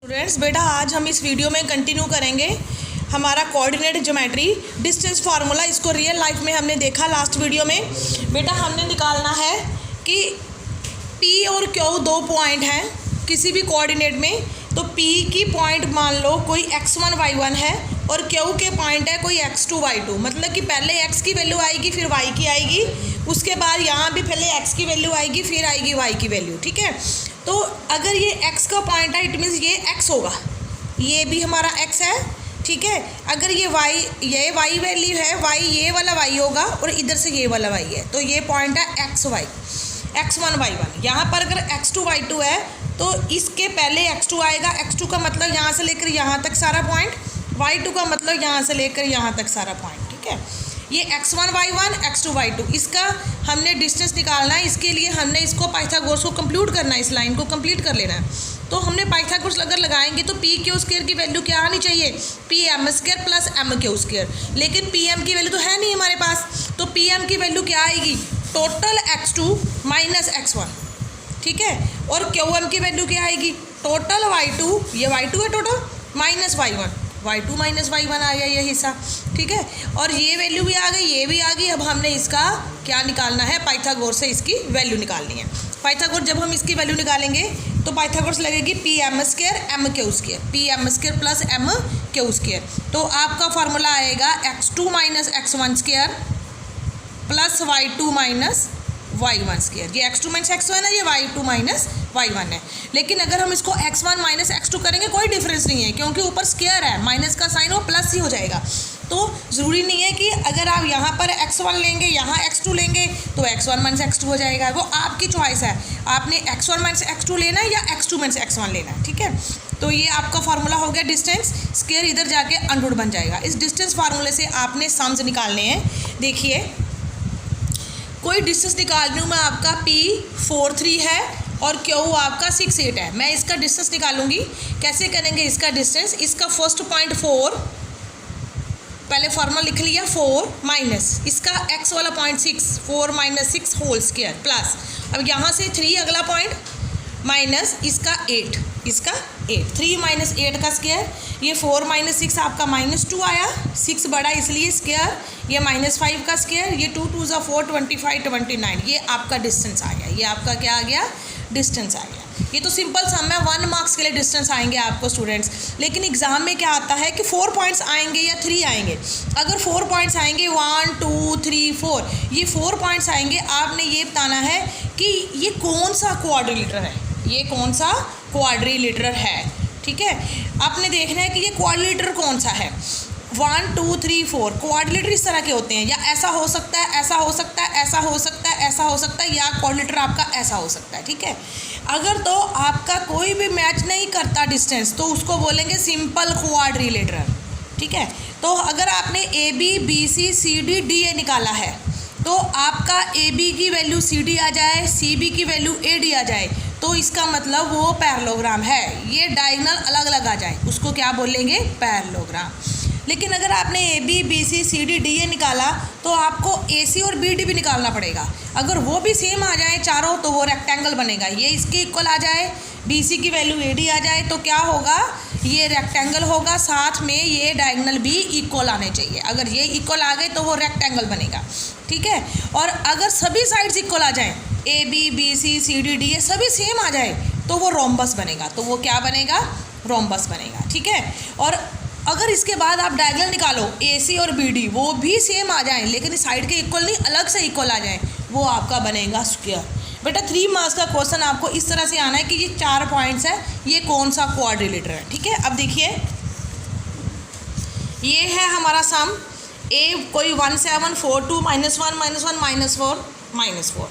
Students बेटा आज हम इस वीडियो में कंटिन्यू करेंगे हमारा कोऑर्डिनेट ज्योमेट्री डिस्टेंस फार्मूला। इसको रियल लाइफ में हमने देखा लास्ट वीडियो में। बेटा हमने निकालना है कि P और Q दो पॉइंट हैं किसी भी कोऑर्डिनेट में। तो P की पॉइंट मान लो कोई x1 y1 है और Q के पॉइंट है कोई x2 y2। मतलब कि पहले x की वैल्यू आएगी फिर y की आएगी, उसके बाद यहाँ भी पहले x की वैल्यू आएगी फिर आएगी y की वैल्यू। ठीक है, तो अगर ये x का पॉइंट है इट मीन्स ये x होगा, ये भी हमारा x है। ठीक है, अगर ये y वैल्यू है, y ये वाला y होगा और इधर से ये वाला y है, तो ये पॉइंट है x1 y1। यहाँ पर अगर x2 y2 है तो इसके पहले x2 आएगा। x2 का मतलब यहाँ से लेकर यहाँ तक सारा पॉइंट, y2 का मतलब यहाँ से लेकर यहाँ तक सारा पॉइंट। ठीक है, ये x1 y1 x2 y2 इसका हमने डिस्टेंस निकालना है। इसके लिए हमने इसको पाइथागोरस को कंप्लीट करना है, इस लाइन को कंप्लीट कर लेना है। तो हमने पाइथागोरस अगर लगाएंगे तो पी क्यू स्क्वायर की वैल्यू क्या आनी चाहिए, P M square plus M Q square. लेकिन पी एम की वैल्यू तो है नहीं हमारे पास, तो पी एम की वैल्यू क्या आएगी, टोटल x2 माइनस x1। ठीक है, और क्यू एम की वैल्यू क्या आएगी, टोटल y2, ये y2 है total, minus y1, y2 minus y1 आ गया ये हिस्सा। ठीक है, और ये वैल्यू भी आ गई, ये भी आ गई। अब हमने इसका क्या निकालना है, पाइथागोरस से इसकी वैल्यू निकालनी है। पाइथागोरस जब हम इसकी वैल्यू निकालेंगे तो पाइथागोरस लगेगी P M square M Q square, P M square plus M Q square. तो आपका फार्मूला आएगा x2 minus x1 square plus y2 minus y1 square. ये x2 माइनस x1 है, ये y2 माइनस y1 है। लेकिन अगर हम इसको x1 माइनस x2 करेंगे कोई डिफरेंस नहीं है, क्योंकि ऊपर स्क्वायर है, माइनस का साइन वो प्लस ही हो जाएगा। तो ज़रूरी नहीं है कि अगर आप यहाँ पर x1 लेंगे यहाँ x2 लेंगे तो x1 माइनस x2 हो जाएगा, वो आपकी चॉइस है। आपने x1 माइनस x2 लेना है या x2 माइनस x1 लेना है। ठीक है, तो ये आपका फार्मूला हो गया डिस्टेंस। स्क्वायर इधर जाके अंडर बन जाएगा। इस डिस्टेंस फार्मूले से आपने सम्स निकालने हैं। देखिए कोई डिस्टेंस निकाल रही हूँ मैं, आपका P43 है और Q आपका 68 है। मैं इसका डिस्टेंस निकालूंगी। कैसे करेंगे इसका डिस्टेंस, इसका फर्स्ट पॉइंट 4, पहले फॉर्मूला लिख लिया 4 माइनस इसका x वाला point 6, 4 minus 6 whole square plus अब यहाँ से 3 अगला पॉइंट माइनस इसका 8, इसका 8, 3 माइनस 8 का स्क्वायर, ये 4 माइनस 6 आपका -2 आया, 6 बड़ा इसलिए स्क्वायर, ये -5 का स्क्वायर, ये 2 2 ज़ा 4 25 29, ये आपका डिस्टेंस आ गया। ये आपका क्या आ गया, डिस्टेंस आ गया। ये तो सिंपल सम है, 1 मार्क्स के लिए डिस्टेंस आएंगे आपको स्टूडेंट्स। लेकिन एग्जाम में क्या आता है कि 4 पॉइंट्स आएंगे या 3 आएंगे। अगर 4 पॉइंट्स आएंगे 1 2 3 4, ये 4 पॉइंट्स आएंगे, आपने ये बताना है कि ये कौन सा क्वाड्रिलेटरल है, ये कौन सा क्वाड्रिलेटरल है। ठीक है, आपने देखना है कि ये क्वाड्रिलेटरल कौन सा है। 1 2 3 4 क्वाड्रिलेटरल इस तरह के होते हैं, या ऐसा हो सकता है, ऐसा हो सकता है, ऐसा हो सकता है, ऐसा हो सकता है, या क्वाड्रिलेटरल आपका ऐसा हो सकता है। ठीक है, अगर तो आपका कोई भी मैच नहीं करता डिस्टेंस तो उसको बोलेंगे सिंपल क्वाड्रिलेटरल। ठीक है, तो अगर आपने A B B C C D D A निकाला है तो आपका ए बी की वैल्यू सी डी आ जाए, सी बी की वैल्यू ए डी आ जाए, तो इसका मतलब वो पैरेललोग्राम है। ये डायगोनल अलग अलग आ जाए उसको क्या बोलेंगे, पैरेललोग्राम। लेकिन अगर आपने A B B C C D D A निकाला तो आपको ए सी और बी डी भी निकालना पड़ेगा। अगर वो भी सेम आ जाए चारों तो वो रेक्टेंगल बनेगा। ये इसके इक्वल आ जाए, बी सी की वैल्यू ए डी आ जाए तो क्या होगा, ये रेक्टेंगल होगा, साथ में ये डायगोनल भी इक्वल आने चाहिए। अगर ये इक्वल आ गए तो वो रेक्टेंगल बनेगा। ठीक है, और अगर सभी साइड्स इक्वल आ जाएँ, A B B C C D D A सभी सेम आ जाए तो वो रोम्बस बनेगा। तो वो क्या बनेगा, रोम्बस बनेगा। ठीक है, और अगर इसके बाद आप डायगोनल निकालो ए सी और बी डी, वो भी सेम आ जाएं लेकिन साइड के इक्वल नहीं, अलग से इक्वल आ जाएं, वो आपका बनेगा स्क्वायर। बेटा 3 मार्क्स का क्वेश्चन आपको इस तरह से आना है कि ये 4 पॉइंट्स है, ये कौन सा क्वाड्रिलेटरल है। ठीक है, अब देखिए ये है हमारा सम, ए कोई 1 7 4 2 -1 -1 -4 -4।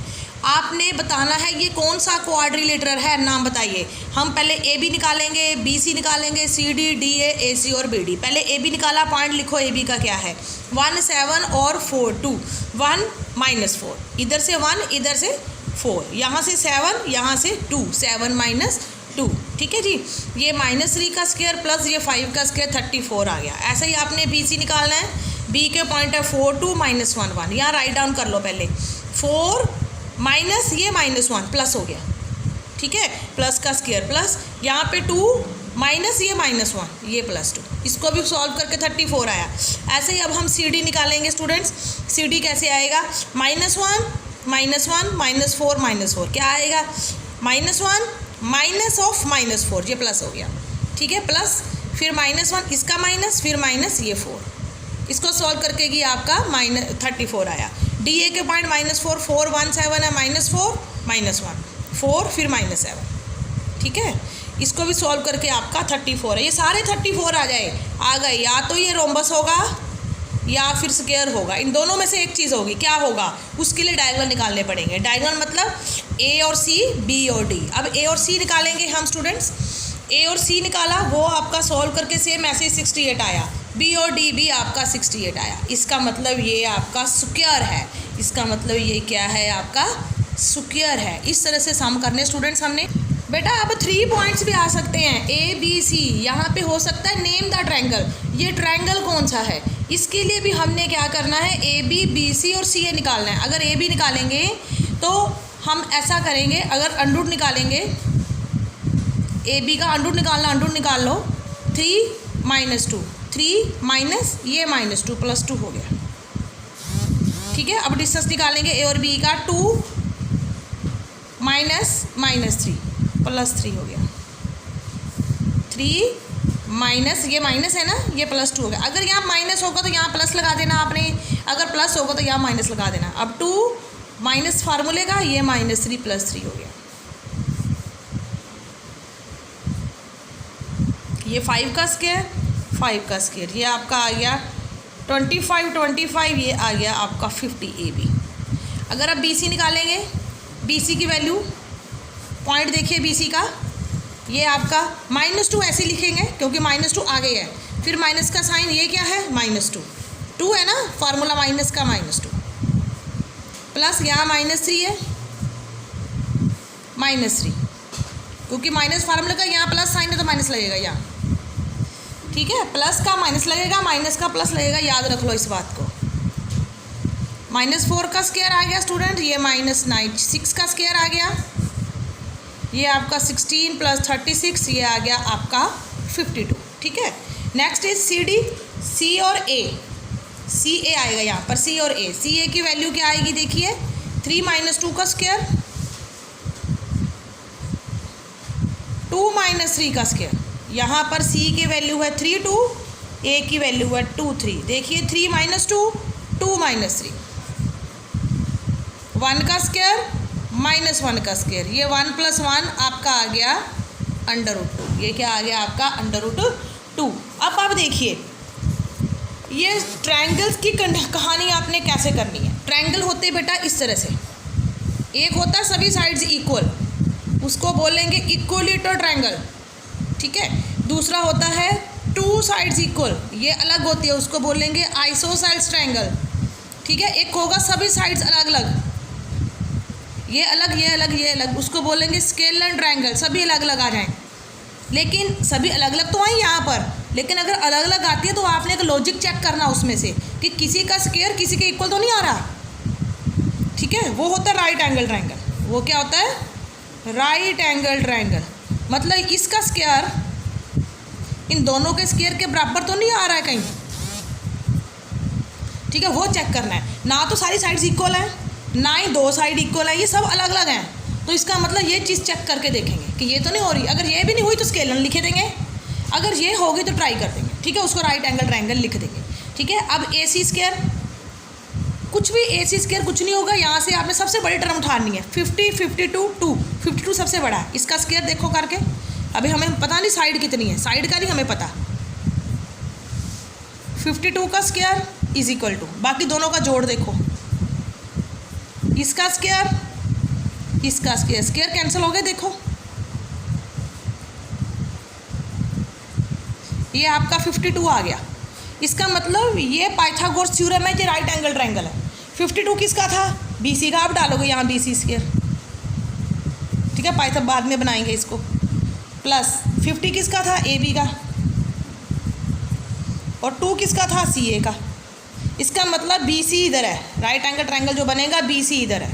आपने बताना है ये कौन सा क्वाड्रिलेटरल है, नाम बताइए। हम पहले ए बी निकालेंगे, बी सी निकालेंगे, सी डी डी ए सी और बी डी। पहले ए बी निकाला, पॉइंट लिखो ए बी का क्या है, 1 7 और 4 2, 1 -4, इधर से 1 इधर से 4, यहाँ से 7 यहाँ से 2, 7 -2। ठीक है जी, ये -3 का स्क्वायर प्लस ये 5 का स्क्वायर 34 आ गया। ऐसे ही आपने बी सी निकालना है, बी के पॉइंट है 4 2 -1 1, यहाँ राइट डाउन कर लो पहले, 4 माइनस ये -1 प्लस हो गया। ठीक है, प्लस का स्क्वायर प्लस यहाँ पे 2 माइनस ये -1 ये +2, इसको भी सॉल्व करके 34 आया। ऐसे ही अब हम CD निकालेंगे स्टूडेंट्स। CD कैसे आएगा? -1 -4 -4 क्या आएगा? -1 माइनस ऑफ -4, ये प्लस हो गया, ठीक है, प्लस फिर -1 इसका माइनस फिर माइनस ये 4, इसको सॉल्व करके ये आपका -34 आया। DA के पॉइंट -4 4 1 7 है, -4 -1 4 फिर -7, ठीक है। इसको भी सॉल्व करके आपका 34 है। ये सारे 34 आ गए, या तो ये रोम्बस होगा या फिर स्क्वायर होगा, इन दोनों में से एक चीज़ होगी। क्या होगा? उसके लिए डायगोनल निकालने पड़ेंगे। डायगोनल मतलब A और C, B और D। अब A और C निकालेंगे हम स्टूडेंट्स। A और C निकाला, वो आपका सॉल्व करके सेम ऐसे 68 आया। B और D भी आपका 68 आया। इसका मतलब ये आपका स्क्वायर है, इसका मतलब ये क्या है? आपका स्क्वायर है। इस तरह से सम करने स्टूडेंट्स हमने। बेटा अब 3 पॉइंट्स भी आ सकते हैं, A B C। यहाँ पे हो सकता है नेम द ट्रायंगल, ये ट्रायंगल कौन सा है, इसके लिए भी हमने क्या करना है? AB BC और CA निकालना है। अगर AB निकालेंगे तो हम ऐसा करेंगे, अगर अंडरूट निकालेंगे, AB का अंडरूट निकालना, अंडरूट निकाल लो, 3 - 2 3 माइनस ये -2 +2 हो गया, ठीक है। अब डिस्टेंस निकालेंगे A और B का, 2 - -3 +3 हो गया, 3 माइनस ये माइनस है ना, ये +2 हो गया। अगर यहाँ माइनस होगा तो यहाँ प्लस लगा देना आपने, अगर प्लस होगा तो यहाँ माइनस लगा देना। अब 2 माइनस फार्मूले का, ये -3 +3 हो गया। ये 5 का स्क्वायर 5 का स्क्वायर, ये आपका आ गया 25 ये आ गया आपका 50 AB। अगर आप BC निकालेंगे, BC की वैल्यू, पॉइंट देखिए BC का, ये आपका -2 ऐसे लिखेंगे क्योंकि -2 आगे है, फिर माइनस का साइन, ये क्या है? -2 है ना, फार्मूला माइनस का -2 प्लस यहाँ -3 है, -3 क्योंकि माइनस फार्मूला का यहाँ प्लस साइन है तो माइनस लगेगा यहाँ, ठीक है। प्लस का माइनस लगेगा, माइनस का प्लस लगेगा, याद रख लो इस बात को। -4 का स्क्वायर आ गया स्टूडेंट, ये -6 का स्क्वायर आ गया, ये आपका 16 + 36, ये आ गया आपका 52, ठीक है। नेक्स्ट इज CD, C और A, CA आएगा यहाँ पर, C और A। CA की वैल्यू क्या आएगी? देखिए 3 - 2 का स्क्वायर, 2 - 3 का स्क्वायर। यहाँ पर C की वैल्यू है 3 2, A की वैल्यू है 2 3। देखिए 3 - 2 2 - 3, 1 का स्क्वायर -1 का स्क्वायर, ये 1 + 1 आपका आ गया √2, ये क्या आ गया आपका √2। अब आप देखिए ये ट्रायंगल्स की कहानी आपने कैसे करनी है। ट्रायंगल होते बेटा इस तरह से, एक होता है सभी साइड्स इक्वल, उसको बोलेंगे इक्वलिटर ट्रायंगल, ठीक है। दूसरा होता है 2 साइड्स इक्वल, ये अलग होती है, उसको बोलेंगे आइसोसेल्स ट्रायंगल, ठीक है। एक होगा सभी साइड्स अलग अलग, ये अलग ये अलग ये अलग, उसको बोलेंगे स्केलर ट्रायंगल, सभी अलग अलग आ जाएं। लेकिन सभी अलग अलग तो आई यहाँ पर, लेकिन अगर अलग अलग आती है तो आपने एक लॉजिक चेक करना उसमें से कि किसी का स्क्वायर किसी के इक्वल तो नहीं आ रहा, ठीक है। वो होता है राइट एंगल ट्रायंगल। वो क्या होता है? Right angle triangle. मतलब इसका स्क्वायर इन दोनों के स्क्वायर के बराबर तो नहीं आ रहा है कहीं, ठीक है। वो चेक करना है। ना तो सारी साइड्स इक्वल हैं, ना ही 2 साइड इक्वल है, ये सब अलग अलग हैं। तो इसका मतलब ये चीज़ चेक करके देखेंगे कि ये तो नहीं हो रही। अगर ये भी नहीं हुई तो स्केलर लिखे देंगे, अगर ये होगी तो ट्राई कर देंगे, ठीक है। उसको राइट एंगल ट्रायंगल लिख देंगे, ठीक है। अब AC स्क्वायर, कुछ भी AC स्क्वायर कुछ नहीं होगा। यहाँ से आपने सबसे बड़ी टर्म उठानी है, 50 52 2, 52 सबसे बड़ा है। इसका स्क्वायर देखो करके, अभी हमें पता नहीं साइड कितनी है, साइड का नहीं हमें पता। 52 का स्क्वायर = बाकी दोनों का जोड़ देखो, इसका स्क्वायर इसका स्क्वायर, स्क्वायर कैंसिल हो गए। देखो ये आपका 52 आ गया। इसका मतलब ये पाइथागोरस थ्योरम है, ये राइट एंगल ट्रायंगल है। 52 किसका था? BC का। आप डालोगे यहाँ BC स्क्वायर, ठीक है। पाइथा बाद में बनाएंगे इसको। प्लस 50 किसका था? AB का। और 2 किसका था? CA का। इसका मतलब BC इधर है, राइट एंगल ट्रायंगल जो बनेगा BC इधर है,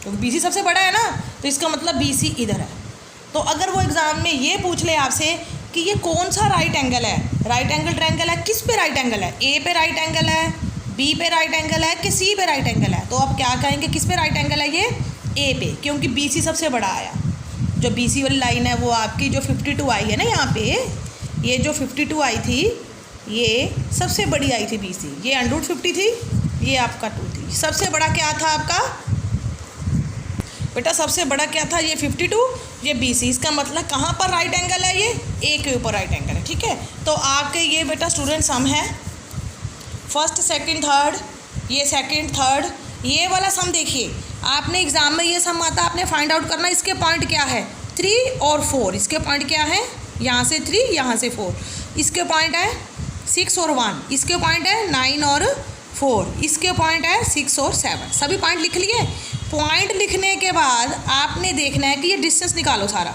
क्योंकि BC सबसे बड़ा है ना, तो इसका मतलब BC इधर है। तो अगर वो एग्ज़ाम में ये पूछ ले आपसे कि ये कौन सा राइट एंगल है, राइट एंगल ट्रायंगल है, किस पे राइट एंगल है, ए पे राइट एंगल है, बी पे राइट एंगल है कि सी पे राइट एंगल है, तो आप क्या कहेंगे किस पे राइट एंगल है, ये ए पे, क्योंकि बी सी सबसे बड़ा आया। जो बी सी वाली लाइन है वो आपकी जो 52 आई है ना यहाँ पे, ये जो 52 आई थी ये सबसे बड़ी आई थी बी सी, ये √50 थी, ये आपका 2 थी। सबसे बड़ा क्या था आपका बेटा, सबसे बड़ा क्या था, ये 52, ये बी सी। इसका मतलब कहाँ पर राइट एंगल है, ये ए के ऊपर राइट एंगल है। ठीक है, तो आपके ये बेटा स्टूडेंट सम है, फर्स्ट सेकंड थर्ड, ये सेकंड थर्ड, ये वाला सम देखिए आपने एग्जाम में ये सम आता, आपने फाइंड आउट करना इसके पॉइंट क्या है, 3 और 4। इसके पॉइंट क्या है, यहाँ से 3 यहाँ से 4, इसके पॉइंट है 6 और 1, इसके पॉइंट है 9 और 4, इसके पॉइंट है 6 और 7। सभी पॉइंट लिख लिए। पॉइंट लिखने के बाद आपने देखना है कि ये डिस्टेंस निकालो सारा,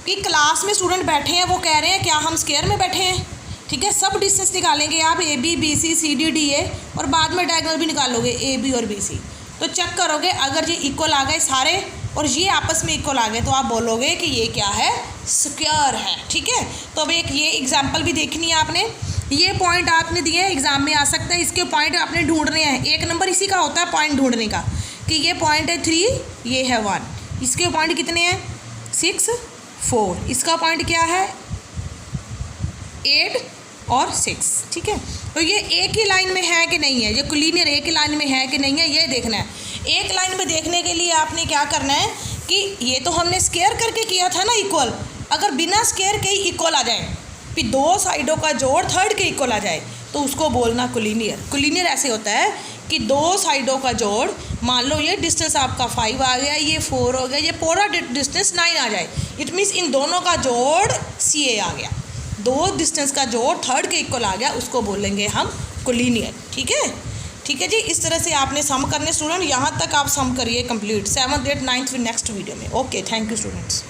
कि क्लास में स्टूडेंट बैठे हैं वो कह रहे हैं क्या हम स्क्वायर में बैठे हैं। ठीक है, सब डिस्टेंस निकालेंगे आप, A B, B C, C D, D A, और बाद में डायगोनल भी निकालोगे ए बी और बी सी। तो चेक करोगे अगर ये इक्वल आ गए सारे और ये आपस में इक्वल आ गए तो आप बोलोगे कि ये क्या है, स्क्वायर है। ठीक है, तो अब एक ये एग्जाम्पल भी देखनी है आपने। ये पॉइंट आपने दिए हैं, एग्जाम में आ सकता है, इसके पॉइंट आपने ढूंढने हैं। एक नंबर इसी का होता है पॉइंट ढूंढने का, कि ये पॉइंट है 3, ये है 1, इसके पॉइंट कितने हैं 6 4, इसका पॉइंट क्या है 8 और 6। ठीक है, तो ये एक ही लाइन में है कि नहीं है, ये कोलिनियर एक ही लाइन में है कि नहीं है, ये देखना है। एक लाइन में देखने के लिए आपने क्या करना है कि ये तो हमने स्क्वायर करके किया था ना इक्वल, अगर बिना स्क्वायर के ही इक्वल आ जाए, फिर दो साइडों का जोड़ थर्ड के इक्वल आ जाए, तो उसको बोलना कोलिनियर। कोलिनियर ऐसे होता है कि दो साइडों का जोड़, मान लो ये डिस्टेंस आपका 5 आ गया, ये 4 हो गया, ये पूरा डिस्टेंस 9 आ जाए, इट मीन्स इन दोनों का जोड़ CA आ गया, दो डिस्टेंस का जोड़ थर्ड के इक्वल आ गया, उसको बोलेंगे हम कोलिनियर। ठीक है, ठीक है जी, इस तरह से आपने सम करने स्टूडेंट, यहाँ तक आप सम करिए कंप्लीट। 7th 8th 9th फिर नेक्स्ट वीडियो में। Okay, thank you students.